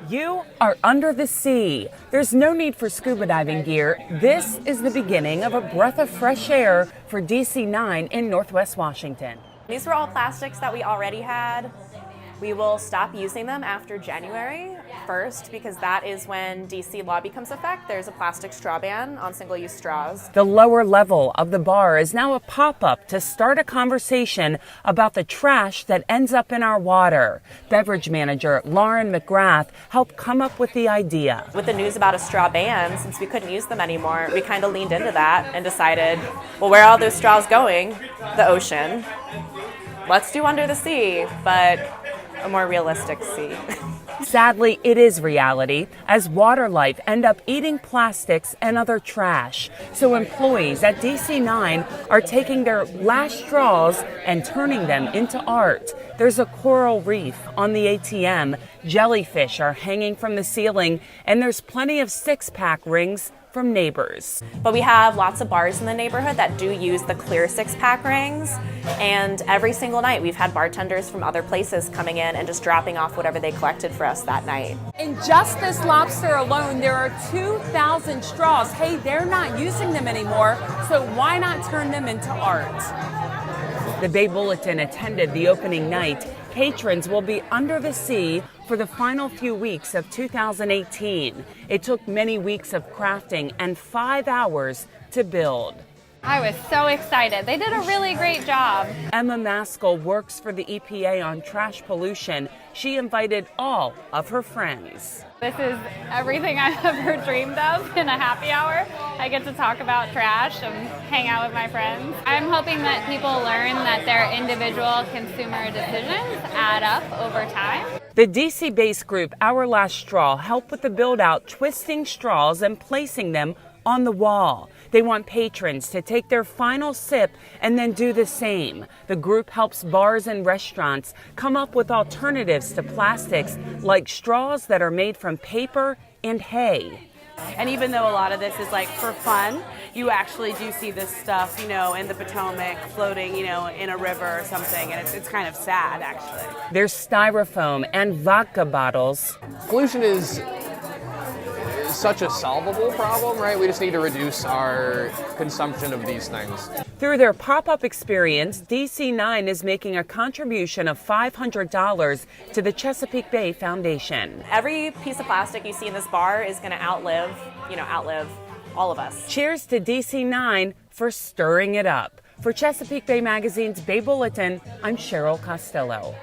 You are under the sea. There's no need for scuba diving gear. This is the beginning of a breath of fresh air for DC9 in Northwest Washington. These were all plastics that we already had. We will stop using them after January 1st because that is when DC law becomes effect. There's a plastic straw ban on single-use straws. The lower level of the bar is now a pop-up to start a conversation about the trash that ends up in our water. Beverage manager Lauren McGrath helped come up with the idea. With the news about a straw ban, since we couldn't use them anymore, we kind of leaned into that and decided, well, where are all those straws going? The ocean. Let's do under the sea, but a more realistic sea. Sadly, it is reality, as water life end up eating plastics and other trash. So employees at DC9 are taking their last straws and turning them into art. There's a coral reef on the ATM, jellyfish are hanging from the ceiling, and there's plenty of six-pack rings from neighbors. But we have lots of bars in the neighborhood that do use the clear six-pack rings, and every single night we've had bartenders from other places coming in and just dropping off whatever they collected for us that night. In just this lobster alone, there are 2,000 straws. Hey, they're not using them anymore, so why not turn them into art? The Bay Bulletin attended the opening night. Patrons will be under the sea for the final few weeks of 2018. It took many weeks of crafting and 5 hours to build. I was so excited. They did a really great job. Emma Maskell works for the EPA on trash pollution. She invited all of her friends. This is everything I've ever dreamed of in a happy hour. I get to talk about trash and hang out with my friends. I'm hoping that people learn that their individual consumer decisions add up over time. The DC-based group Our Last Straw helped with the build-out, twisting straws and placing them on the wall. They want patrons to take their final sip and then do the same. The group helps bars and restaurants come up with alternatives to plastics, like straws that are made from paper and hay. And even though a lot of this is like for fun, you actually do see this stuff, in the Potomac floating, in a river or something, and it's kind of sad, actually. There's styrofoam and vodka bottles. Pollution is such a solvable problem, right? We just need to reduce our consumption of these things. Through their pop-up experience, DC9 is making a contribution of $500 to the Chesapeake Bay Foundation. Every piece of plastic you see in this bar is going to outlive all of us. Cheers to DC9 for stirring it up. For Chesapeake Bay Magazine's Bay Bulletin, I'm Cheryl Costello.